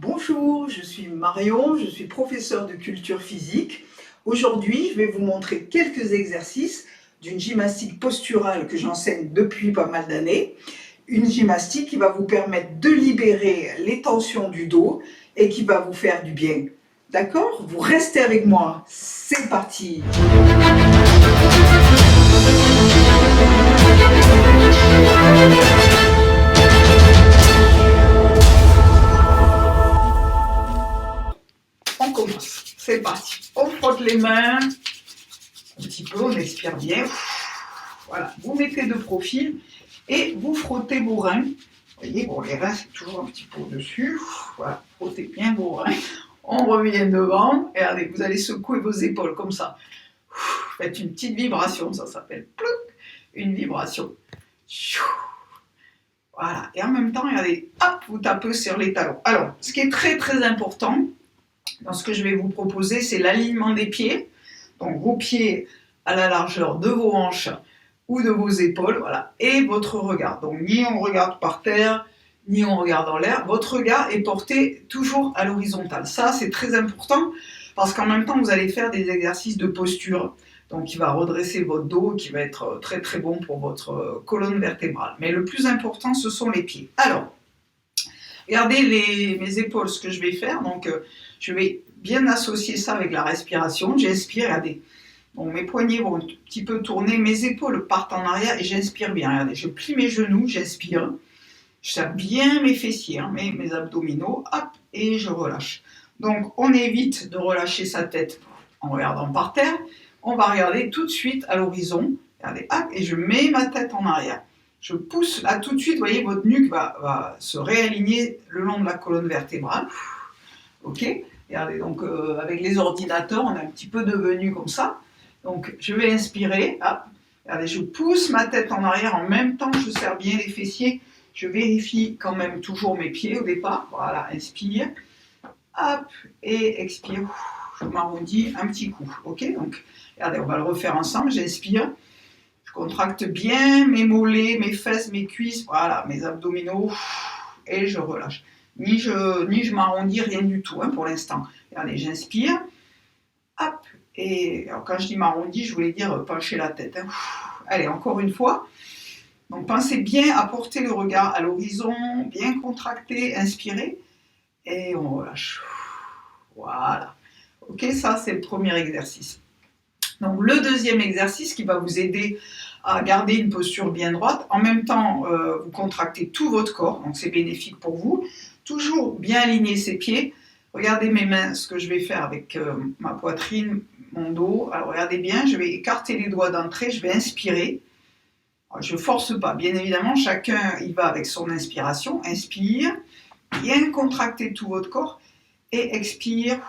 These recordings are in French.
Bonjour, je suis Marion, je suis professeure de culture physique. Aujourd'hui, je vais vous montrer quelques exercices d'une gymnastique posturale que j'enseigne depuis pas mal d'années. Une gymnastique qui va vous permettre de libérer les tensions du dos et qui va vous faire du bien. D'accord? Vous restez avec moi. C'est parti! On commence. C'est parti. On frotte les mains un petit peu, on expire bien. Voilà, vous mettez de profil et vous frottez vos reins. Vous voyez, bon, les reins, c'est toujours un petit peu au-dessus. Voilà, frottez bien vos reins. On revient devant. Et regardez, vous allez secouer vos épaules comme ça. Faites une petite vibration, ça s'appelle une vibration. Voilà, et en même temps, regardez, hop, vous tapez sur les talons. Alors, ce qui est très très important dans ce que je vais vous proposer, c'est l'alignement des pieds. Donc, vos pieds à la largeur de vos hanches ou de vos épaules, voilà, et votre regard. Donc, ni on regarde par terre, ni on regarde en l'air. Votre regard est porté toujours à l'horizontale. Ça, c'est très important parce qu'en même temps, vous allez faire des exercices de posture. Donc, qui va redresser votre dos, qui va être très très bon pour votre colonne vertébrale. Mais le plus important, ce sont les pieds. Alors, regardez mes épaules, ce que je vais faire. Donc, je vais bien associer ça avec la respiration. J'inspire, regardez. Bon, mes poignets vont un petit peu tourner, mes épaules partent en arrière et j'inspire bien. Regardez, je plie mes genoux, j'inspire. Je tape bien mes fessiers, hein, mes abdominaux, hop, et je relâche. Donc, on évite de relâcher sa tête en regardant par terre. On va regarder tout de suite à l'horizon. Regardez, hop, et je mets ma tête en arrière. Je pousse là tout de suite, vous voyez, votre nuque va se réaligner le long de la colonne vertébrale. Ok, regardez, donc avec les ordinateurs, on est un petit peu devenu comme ça. Donc, je vais inspirer, hop, regardez, je pousse ma tête en arrière, en même temps, je serre bien les fessiers, je vérifie quand même toujours mes pieds au départ, voilà, inspire, hop, et expire, je m'arrondis un petit coup, ok, donc, regardez, on va le refaire ensemble, j'inspire, je contracte bien mes mollets, mes fesses, mes cuisses, voilà, mes abdominaux, et je relâche. Ni je m'arrondis, rien du tout, hein, pour l'instant. Regardez, j'inspire, hop, et alors quand je dis m'arrondir, je voulais dire pencher la tête. Hein. Allez, encore une fois. Donc pensez bien à porter le regard à l'horizon, bien contracté, inspirez, et on relâche. Voilà. Ok, ça c'est le premier exercice. Donc le deuxième exercice qui va vous aider à garder une posture bien droite, en même temps vous contractez tout votre corps, donc c'est bénéfique pour vous. Toujours bien aligner ses pieds. Regardez mes mains, ce que je vais faire avec ma poitrine, mon dos. Alors regardez bien, je vais écarter les doigts d'entrée, je vais inspirer. Alors, je ne force pas, bien évidemment, chacun y va avec son inspiration. Inspire, bien contracter tout votre corps et expire.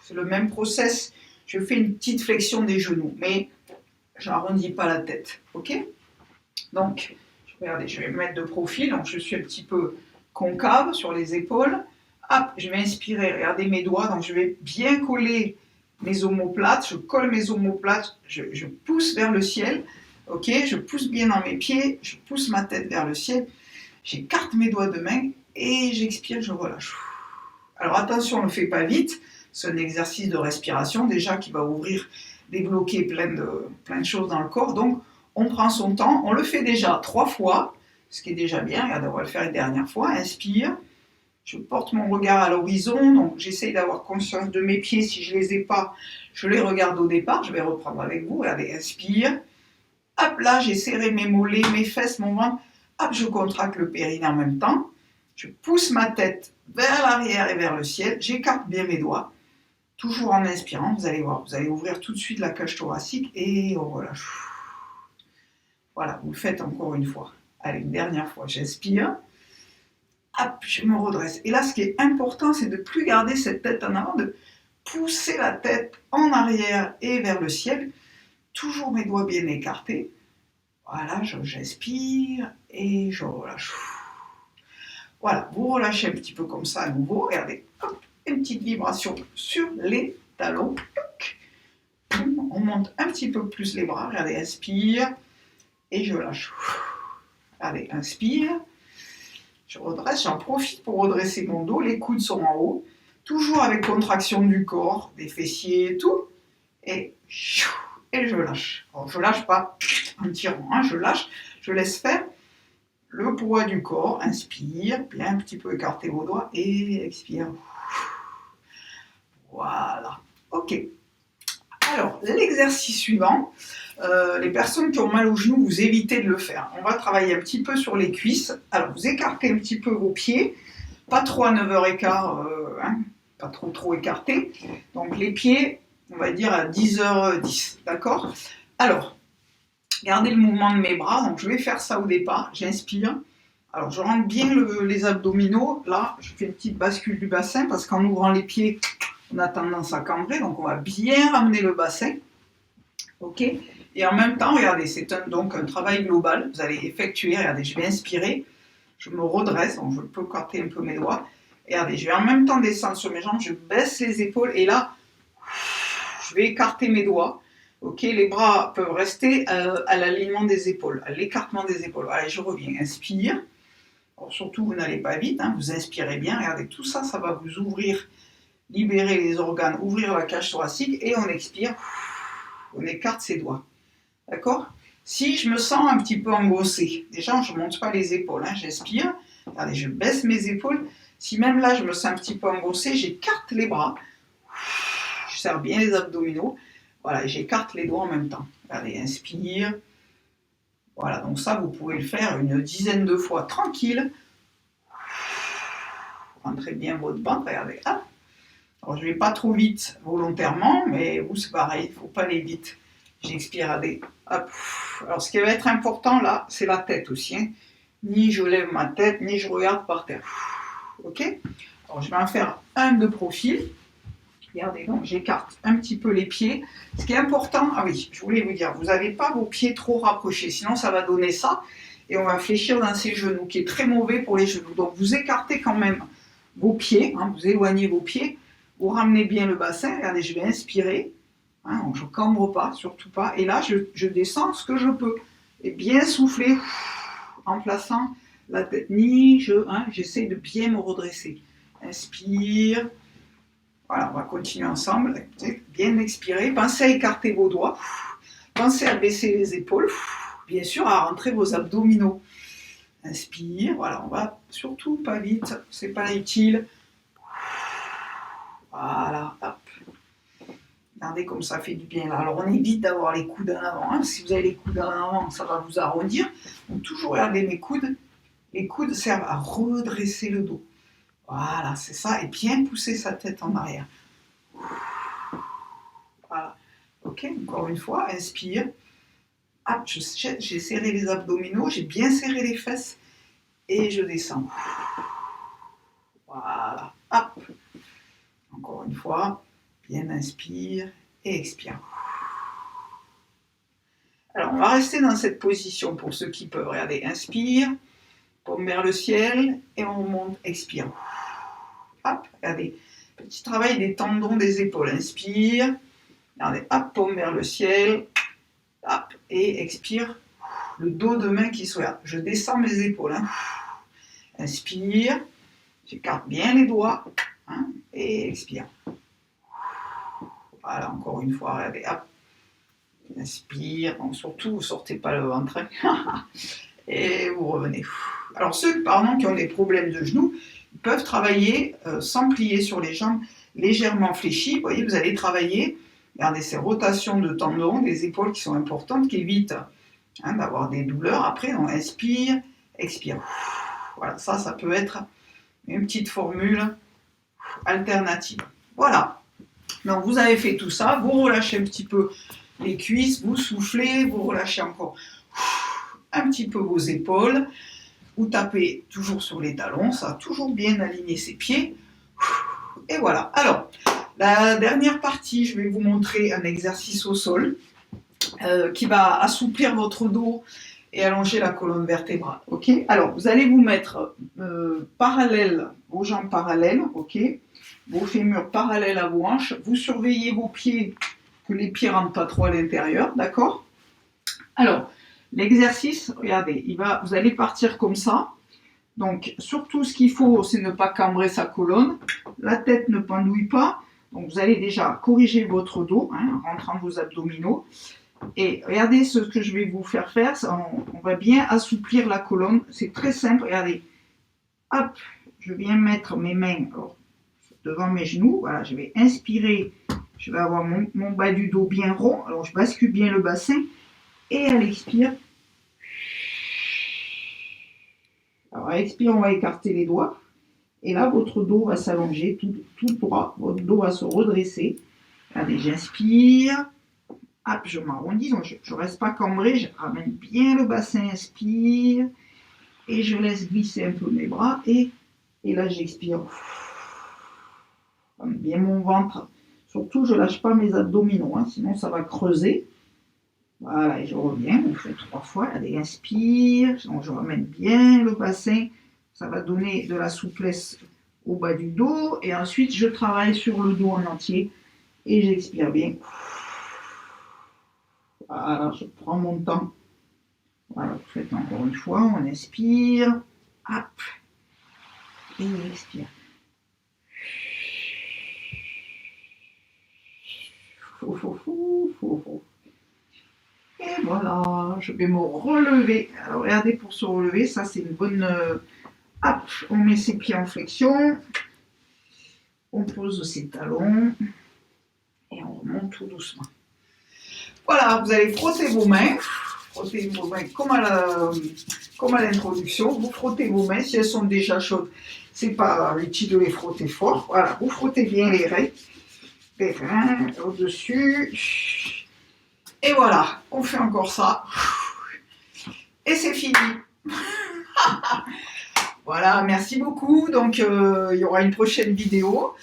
C'est le même process. Je fais une petite flexion des genoux, mais je n'arrondis pas la tête. Ok? Donc, regardez, je vais me mettre de profil, donc je suis un petit peu concave sur les épaules. Hop, je vais inspirer, regardez mes doigts, donc je vais bien coller mes omoplates, je colle mes omoplates, je pousse vers le ciel, ok, je pousse bien dans mes pieds, je pousse ma tête vers le ciel, j'écarte mes doigts de main et j'expire, je relâche. Alors attention, on ne le fait pas vite, c'est un exercice de respiration déjà qui va ouvrir, débloquer plein de choses dans le corps, donc on prend son temps, on le fait déjà 3 fois, ce qui est déjà bien, regardez, on va le faire une dernière fois, inspire, je porte mon regard à l'horizon, donc j'essaye d'avoir conscience de mes pieds, si je ne les ai pas, je les regarde au départ, je vais reprendre avec vous, regardez, inspire, hop là, j'ai serré mes mollets, mes fesses, mon ventre, hop, je contracte le périnée en même temps, je pousse ma tête vers l'arrière et vers le ciel, j'écarte bien mes doigts, toujours en inspirant, vous allez voir, vous allez ouvrir tout de suite la cage thoracique et on relâche. Voilà, vous le faites encore une fois. Allez, une dernière fois, j'inspire. Hop, je me redresse. Et là, ce qui est important, c'est de ne plus garder cette tête en avant, de pousser la tête en arrière et vers le ciel. Toujours mes doigts bien écartés. Voilà, j'inspire et je relâche. Voilà, vous relâchez un petit peu comme ça à nouveau. Regardez, hop, une petite vibration sur les talons. On monte un petit peu plus les bras. Regardez, inspire et je lâche. Allez, inspire. je redresse, j'en profite pour redresser mon dos, les coudes sont en haut, toujours avec contraction du corps, des fessiers et tout, et je lâche. Alors, je lâche pas en tirant, hein, je lâche, je laisse faire le poids du corps, inspire, bien un petit peu écarter vos doigts, et expire. Voilà, ok. Alors, l'exercice suivant, les personnes qui ont mal aux genoux, vous évitez de le faire. On va travailler un petit peu sur les cuisses. Alors, vous écartez un petit peu vos pieds, pas trop à 9h15, pas trop écartés. Donc, les pieds, on va dire à 10h10, d'accord? Alors, gardez le mouvement de mes bras. Donc, je vais faire ça au départ. J'inspire. Alors, je rentre bien les abdominaux. Là, je fais une petite bascule du bassin parce qu'en ouvrant les pieds, on a tendance à cambrer, donc on va bien ramener le bassin, ok? Et en même temps, regardez, c'est donc un travail global, vous allez effectuer, regardez, je vais inspirer, je me redresse, donc je peux écarter un peu mes doigts, et regardez, je vais en même temps descendre sur mes jambes, je baisse les épaules, et là, je vais écarter mes doigts, ok? Les bras peuvent rester à l'alignement des épaules, à l'écartement des épaules. Allez, je reviens, inspire, alors, surtout vous n'allez pas vite, hein, vous inspirez bien, regardez, tout ça, ça va vous ouvrir, libérer les organes, ouvrir la cage thoracique et on expire, on écarte ses doigts. D'accord? Si je me sens un petit peu engrossée, déjà je ne monte pas les épaules, hein, j'expire, regardez, je baisse mes épaules. Si même là je me sens un petit peu engrossée, j'écarte les bras, je serre bien les abdominaux, voilà, j'écarte les doigts en même temps. Regardez, inspire. Voilà, donc ça vous pouvez le faire une dizaine de fois tranquille. Rentrez bien votre ventre, regardez, hop. Alors, je ne vais pas trop vite volontairement, mais vous, c'est pareil, il ne faut pas aller vite. J'expire, allez, hop. Alors, ce qui va être important, là, c'est la tête aussi. Hein. Ni je lève ma tête, ni je regarde par terre. Ok? Alors, je vais en faire un de profil. Regardez, donc, j'écarte un petit peu les pieds. Ce qui est important, ah oui, je voulais vous dire, vous n'avez pas vos pieds trop rapprochés, sinon ça va donner ça, et on va fléchir dans ses genoux, qui est très mauvais pour les genoux. Donc, vous écartez quand même vos pieds, hein, vous éloignez vos pieds, vous ramenez bien le bassin, regardez, je vais inspirer, hein, donc je ne cambre pas, surtout pas, et là je descends ce que je peux, et bien souffler en plaçant la tête, j'essaie de bien me redresser. Inspire, voilà, on va continuer ensemble, bien expirer, pensez à écarter vos doigts, pensez à baisser les épaules, bien sûr à rentrer vos abdominaux. Inspire, voilà, on va surtout pas vite, c'est pas utile. Voilà, hop. Regardez comme ça fait du bien là. Alors on évite d'avoir les coudes en avant. Hein. Si vous avez les coudes en avant, ça va vous arrondir. Donc toujours regardez mes coudes. Les coudes servent à redresser le dos. Voilà, c'est ça. Et bien pousser sa tête en arrière. Voilà. Ok, encore une fois, inspire. Hop, j'ai serré les abdominaux, j'ai bien serré les fesses. Et je descends. Voilà, hop. Encore une fois, bien inspire et expire. Alors, on va rester dans cette position pour ceux qui peuvent. Regardez, inspire, paume vers le ciel et on monte, expire. Hop, regardez, petit travail des tendons des épaules. Inspire, regardez, hop, paume vers le ciel, hop, et expire. Le dos de main qui soit. Je descends mes épaules. Hein. Inspire, j'écarte bien les doigts. Hein, et expire. Voilà, encore une fois, regardez, hop. Inspire, donc surtout, vous ne sortez pas le ventre. Et vous revenez. Alors ceux, pardon, qui ont des problèmes de genoux, ils peuvent travailler sans plier sur les jambes, légèrement fléchies. Vous voyez, vous allez travailler, regardez ces rotations de tendons, des épaules qui sont importantes, qui évitent d'avoir des douleurs. Après, on inspire, expire. Voilà, ça peut être une petite formule alternative. Voilà. Donc vous avez fait tout ça, vous relâchez un petit peu les cuisses, vous soufflez, vous relâchez encore un petit peu vos épaules, vous tapez toujours sur les talons, ça a toujours bien aligné ses pieds. Et voilà. Alors, la dernière partie, je vais vous montrer un exercice au sol qui va assouplir votre dos et allonger la colonne vertébrale. Ok. Alors, vous allez vous mettre parallèle, vos jambes parallèles, ok, vos fémurs parallèles à vos hanches. Vous surveillez vos pieds, que les pieds ne rentrent pas trop à l'intérieur, d'accord? Alors, l'exercice, regardez, vous allez partir comme ça. Donc, surtout, ce qu'il faut, c'est ne pas cambrer sa colonne. La tête ne pendouille pas. Donc, vous allez déjà corriger votre dos, hein, en rentrant vos abdominaux. Et regardez ce que je vais vous faire faire. On va bien assouplir la colonne. C'est très simple. Regardez. Hop, je viens mettre mes mains devant mes genoux. Voilà, je vais inspirer. Je vais avoir mon bas du dos bien rond. Alors, je bascule bien le bassin. Et à l'expire. Alors, à l'expire, on va écarter les doigts. Et là, votre dos va s'allonger tout droit. Votre dos va se redresser. Allez, j'inspire. Hop, je m'arrondis. Donc, je ne reste pas cambré. Je ramène bien le bassin. Inspire. Et je laisse glisser un peu mes bras. Et là, j'expire. Bien mon ventre. Surtout, je ne lâche pas mes abdominaux. Hein, sinon, ça va creuser. Voilà, et je reviens. On fait 3 fois. Allez, inspire. Donc, je ramène bien le bassin. Ça va donner de la souplesse au bas du dos. Et ensuite, je travaille sur le dos en entier. Et j'expire bien. Voilà, je prends mon temps. Voilà, vous faites encore une fois. On inspire. Hop. Et on expire. Et voilà, je vais me relever. Alors, regardez, pour se relever, ça, c'est une bonne... Hop, on met ses pieds en flexion. On pose ses talons. Et on remonte tout doucement. Voilà, vous allez frotter vos mains. Frottez vos mains comme à l'introduction. Vous frottez vos mains. Si elles sont déjà chaudes, c'est pas utile de les frotter fort. Voilà, vous frottez bien les reins au-dessus. Et voilà, on fait encore ça. Et c'est fini. Voilà, merci beaucoup. Donc, il y aura une prochaine vidéo.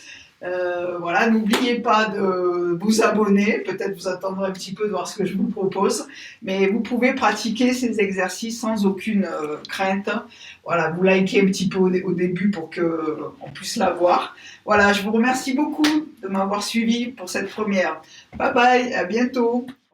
Voilà, n'oubliez pas de vous abonner. Peut-être vous attendrez un petit peu de voir ce que je vous propose. Mais vous pouvez pratiquer ces exercices sans aucune crainte. Voilà, vous likez un petit peu au début pour qu'on puisse la voir. Voilà, je vous remercie beaucoup de m'avoir suivi pour cette première. Bye bye, à bientôt.